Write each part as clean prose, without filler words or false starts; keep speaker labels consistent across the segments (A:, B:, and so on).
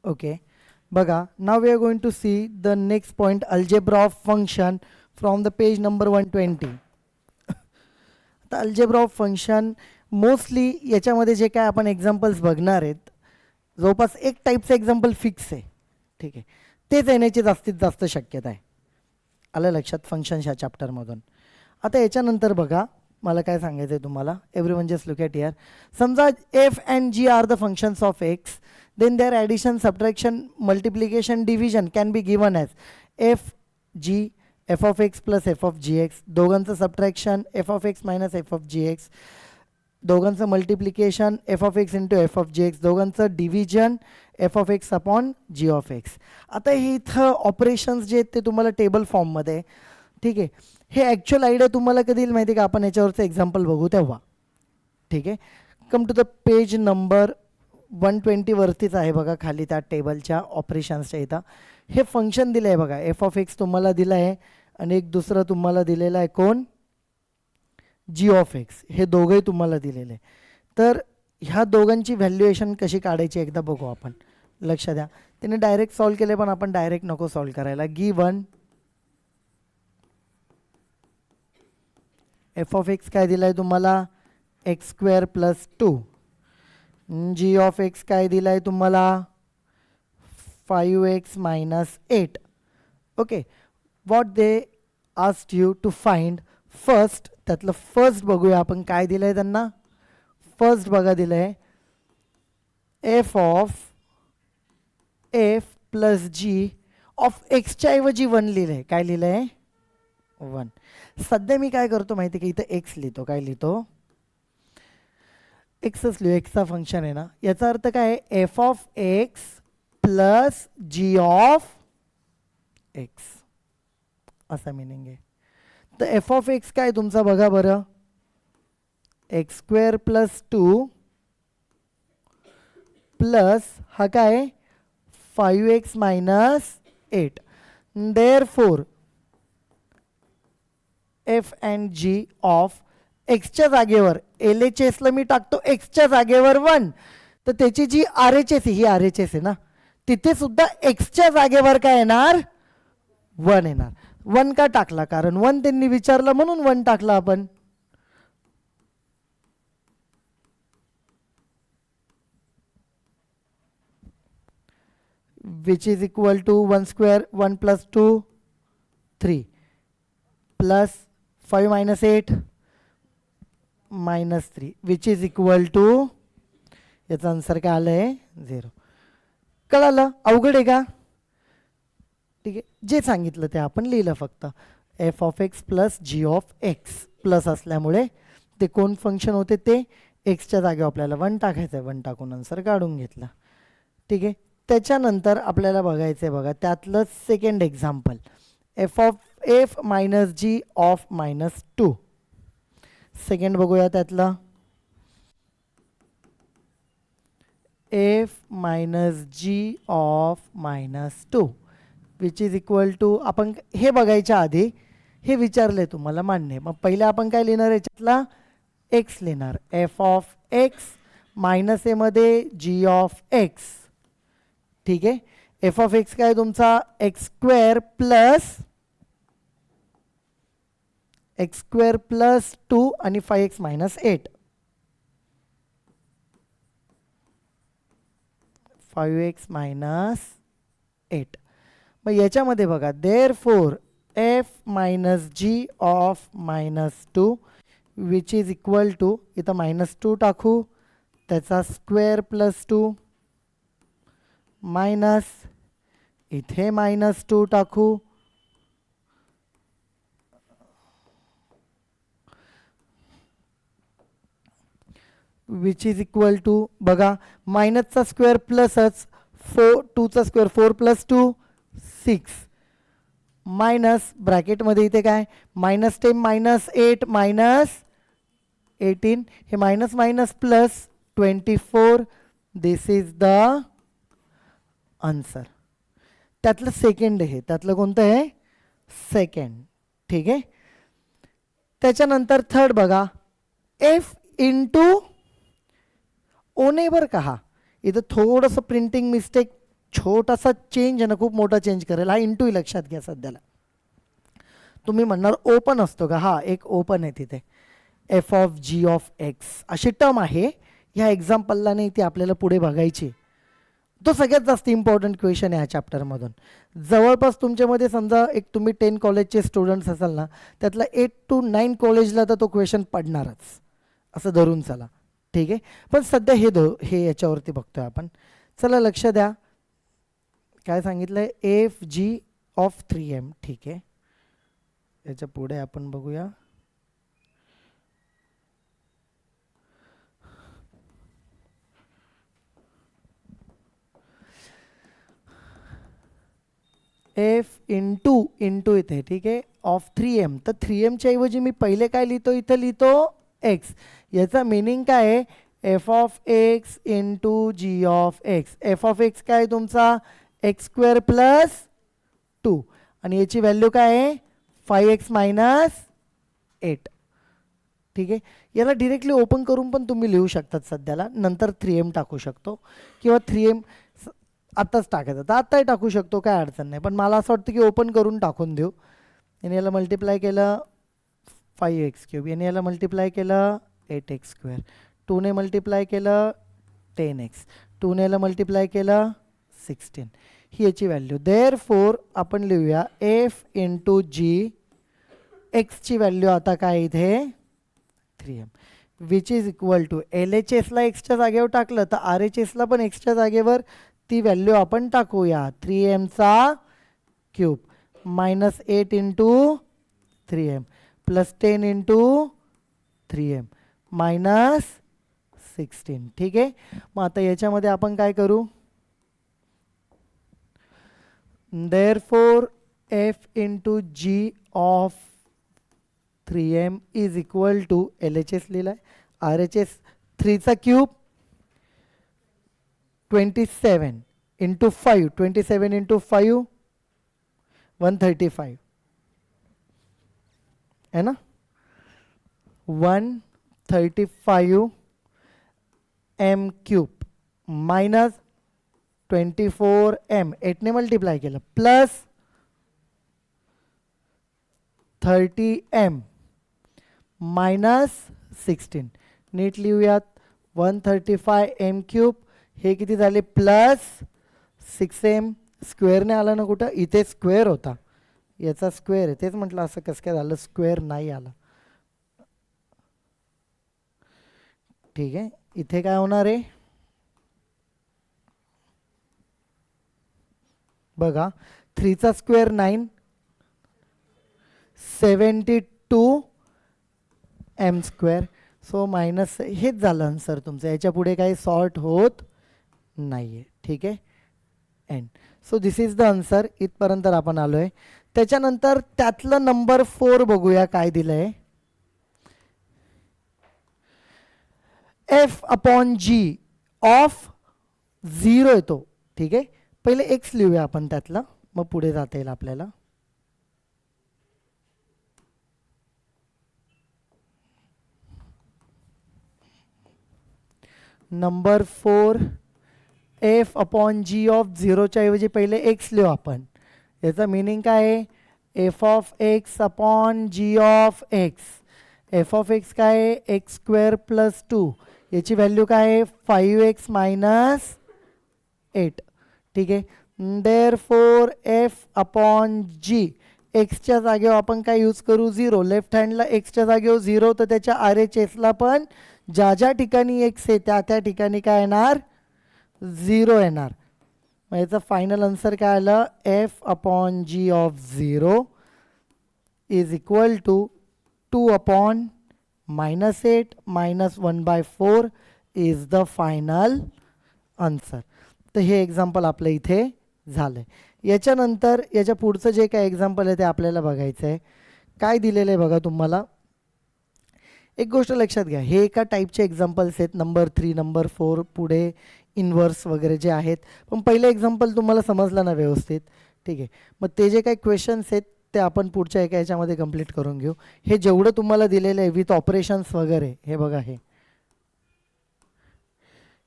A: Okay, बघा, now we are going to see the next point, algebra of function from the page number 120. आता algebra of function mostly याच्यामध्ये जे काय आपण examples बघणार आहेत, जवळपास एक टाईपचं एक्झाम्पल फिक्स आहे. ठीक आहे, तेच येण्याची जास्तीत जास्त शक्यता आहे. आलं लक्षात फंक्शन्स ह्या चॅप्टरमधून. आता याच्यानंतर बघा, मला काय सांगायचं आहे तुम्हाला, everyone just look at here. समजा f and g are the functions of x, then their addition, subtraction, multiplication, division can be given as f g f of x plus f of gx. दोघांचं subtraction f of x minus f of gx. दोघांचं multiplication f of x into f of gx. दोघांचं division f of x upon g of x. आता हे इथं operations जे आहेत ते तुम्हाला टेबल फॉर्ममध्ये, ठीक आहे. हे ॲक्च्युअल आयडिया तुम्हाला कधी येईल माहिती आहे का, आपण याच्यावरचं एक्झाम्पल बघू तेव्हा. ठीक आहे, come to the page number 120 वरतीच आहे बघा, खाली त्या टेबलच्या ऑपरेशन्सच्या इथं हे फंक्शन दिलं आहे बघा. एफ ऑफ एक्स तुम्हाला दिलं आहे आणि एक दुसरं तुम्हाला दिलेलं आहे कोण, जी ऑफ एक्स. हे दोघंही तुम्हाला दिलेले आहे. तर ह्या दोघांची व्हॅल्युएशन कशी काढायची एकदा बघू आपण. लक्ष द्या, त्याने डायरेक्ट सॉल्व केले, पण आपण डायरेक्ट नको सॉल्व करायला. गिवन एफ ऑफ एक्स काय दिलं आहे तुम्हाला, x square plus 2. G of x काय दिला आहे तुम्हाला, 5x minus 8. Okay, what they asked you to find first. त्यातलं फर्स्ट बघूया आपण काय दिलं आहे त्यांना. फर्स्ट बघा दिलं आहे f of f plus g of एक्सच्या ऐवजी 1 लिहिलं आहे. काय लिहिलं आहे, 1. सध्या मी काय करतो माहिती आहे का, इथं एक्स लिहितो. काय लिहितो, एक्सच लिहू, एक्सचा फंक्शन आहे ना. याचा अर्थ काय आहे, f of x plus g of x, असा मिनिंग आहे. तर एफ ऑफ एक्स काय तुमचा बघा बरं, एक्स स्क्वेअर प्लस 2 प्लस हा काय 5x minus 8. Therefore f and g of एक्सच्या जागेवर एल एच एसला मी टाकतो एक्सच्या जागेवर 1, तर त्याची जी आर एच एस ही आर एच एस आहे ना, तिथे सुद्धा एक्सच्या जागेवर काय येणार, 1 येणार. 1 का टाकला, कारण 1 त्यांनी विचारलं म्हणून 1 टाकला आपण. Which is equal to 1 square 1 plus 2 3 plus 5 minus 8 minus 3 which is equal to, याचा आन्सर काय आलं आहे 0. कळालं, अवघड आहे का. ठीक आहे, जे सांगितलं ते आपण लिहिलं फक्त. F of x plus g of x plus असल्यामुळे ते कोण फंक्शन होते, ते एक्सच्या जागेवर आपल्याला 1 टाकायचं आहे. 1 टाकून आन्सर काढून घेतला. ठीक आहे, त्याच्यानंतर आपल्याला बघायचं आहे बघा, त्यातलं second example, f of f minus g of minus 2. Second बघूया त्यातलं, f minus g of minus 2 which is equal to, आपण हे बघायच्या आधी हे विचारले तुम्हाला, मान्य आहे. मग पहिले आपण काय लिहिणार, याच्यातला एक्स लिहिणार. एफ ऑफ एक्स मायनस एमध्ये जी ऑफ एक्स. ठीक आहे, एफ ऑफ एक्स काय तुमचा एक्स स्क्वेअर प्लस 2 आणि 5x मायनस 8. 5x minus 8. मग याच्यामध्ये बघा, therefore f minus g of minus 2 which is equal to, इथं मायनस 2 टाकू, त्याचा स्क्वेअर प्लस 2 मायनस, इथे मायनस 2 टाकू, विच इज इक्वल टू, बघा मायनसचा स्क्वेअर प्लसच 2चा स्क्वेअर 4 प्लस 2 6 मायनस ब्रॅकेटमध्ये इथे काय मायनस 10 मायनस 8 मायनस 18, हे minus minus plus 24. This is the answer. त्यातलं सेकंड आहे, त्यातलं कोणतं आहे, सेकंड. ठीक आहे, त्याच्यानंतर थर्ड बघा, एफ इंटू ओ नाही बरं का, हा इथं थोडंसं प्रिंटिंग मिस्टेक छोटासा चेंज आहे ना, खूप मोठा चेंज करेल. हा इंटू लक्षात घ्या सध्याला. तुम्ही म्हणणार ओपन असतो का? हा एक ओपन आहे तिथे, f of g of x अशी टर्म आहे. ह्या एक्झाम्पलला नाही, ती आपल्याला पुढे बघायची. तो सगळ्यात जास्त इम्पॉर्टंट क्वेश्चन आहे ह्या चॅप्टरमधून. जवळपास तुमच्यामध्ये समजा एक तुम्ही 10 कॉलेजचे स्टुडंट्स असाल ना, त्यातला 8 to 9 कॉलेजला तर तो क्वेश्चन पडणारच, असं धरून चला. ठीक आहे, पण सध्या हे याच्यावरती बघतोय आपण. चला लक्ष द्या, काय सांगितलंय, एफ जी ऑफ 3m. ठीक आहे, याच्या पुढे आपण बघूया. एफ इंटू इथे, ठीक आहे, ऑफ 3m. तर 3mच्या ऐवजी मी पहिले काय लिहितो, इथं लिहितो एक्स. याचा मिनिंग काय आहे, f of x into g of x. F of x काय आहे तुमचा, एक्स स्क्वेअर प्लस 2, आणि याची व्हॅल्यू काय आहे 5x मायनस 8. ठीक आहे, याला डिरेक्टली ओपन करून पण तुम्ही लिहू शकतात सध्याला, नंतर 3m टाकू शकतो, किंवा 3m आत्ताच टाकायचं तर आत्ताही टाकू शकतो, काय अडचण नाही. पण मला असं वाटतं की ओपन करून टाकून देऊ. याने याला मल्टिप्लाय केलं 5x³ याने याला मल्टिप्लाय केलं 8x², 2ने मल्टिप्लाय केलं 10x, 2ने याला मल्टिप्लाय केलं 16. ही याची व्हॅल्यू. देअरफॉर आपण लिहूया एफ इंटू जी, एक्सची व्हॅल्यू आता काय इथे 3m, which is equal to LHSला एक्सच्या जागेवर टाकलं तर RHSला पण एक्सच्या जागेवर ती व्हॅल्यू आपण टाकूया, 3mचा cube minus 8 into 3m plus 10 into 3m minus 16. ठीक आहे, मग आता याच्यामध्ये आपण काय करू, therefore f into g of 3m is equal to LHS लिहिलाय, RHS 3चा क्यूब 27 इंटू 5, 27 इंटू 5 135 है ना, 135 m³ मायनस 24m 8ने मल्टिप्लाय केलं प्लस 30m मायनस 16. नीट लिहूयात, 135 m³ हे किती झाले प्लस 6m. स्क्वेअरने आला ना कुठं, इथे स्क्वेअर होता, याचा स्क्वेअर आहे, तेच म्हटलं असं कसं काय झालं, स्क्वेअर नाही आला. ठीक आहे, इथे काय होणार आहे बघा, 3चा स्क्वेअर 9, 72 m². सो मायनस, हेच झालं आन्सर तुमचं, याच्या पुढे काही सॉर्ट होत नाहीये. ठीक आहे, end. So this is the answer. इथपर्यंत आपण आलोय. त्याच्यानंतर त्यातलं नंबर 4 बघूया काय दिलंय, एफ अपॉन जी ऑफ 0 येतो. ठीक आहे, पहिले एक्स लिहूया आपण त्यातलं, मग पुढे जाता येईल आपल्याला. Number 4 f upon g of 0च्या ऐवजी पहिले एक्स लिहू आपण. याचा मिनिंग काय आहे, f of x upon g of x. F of x काय आहे, x² प्लस 2, याची व्हॅल्यू काय आहे 5x मायनस 8. ठीक आहे, देअरफॉर एफ अपॉन जी, एक्सच्या जागेवर आपण काय यूज करू 0, लेफ्ट हँडला एक्सच्या जागेवर 0, तर त्याच्या RHSला पण ज्या ज्या ठिकाणी एक्स आहे त्या त्या ठिकाणी काय येणार 0 येणार. मग याचं फायनल आन्सर काय आलं, f upon g of 0 is equal to 2 upon minus 8 minus 1/4 is the final answer. तर हे एक्झाम्पल आपलं इथे झालंय. याच्यानंतर याच्या पुढचं जे काय एक्झाम्पल आहे ते आपल्याला बघायचं आहे. काय दिलेलं आहे बघा तुम्हाला, एक गोष्ट लक्षात घ्या, हे एका टाईपचे एक्झाम्पल्स आहेत, नंबर 3 नंबर 4 पुढे इनवर्स वगैरे जे आहेत. पण पहिलं एक्झाम्पल तुम्हाला समजलं ना व्यवस्थित. ठीक आहे, मग ते जे काही क्वेश्चन्स आहेत ते आपण पुढच्या एका याच्यामध्ये कंप्लीट करून घेऊ. हे जेवढं तुम्हाला दिलेलं आहे विथ ऑपरेशन्स वगैरे, हे बघा, हे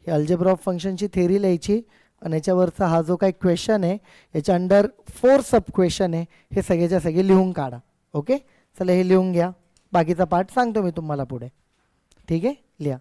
A: अल्जेब्रा ऑफ फंक्शनची थेरी लिहायची आणि याच्यावरचा हा जो काही क्वेश्चन आहे याच्या अंडर 4 सब क्वेश्चन आहे, हे सगळेच्या सगळे लिहून काढा. ओके, चला हे लिहून घ्या. बाकीचा पार्ट सांगतो मी तुम्हाला पुढे. ठीक आहे, लिहा.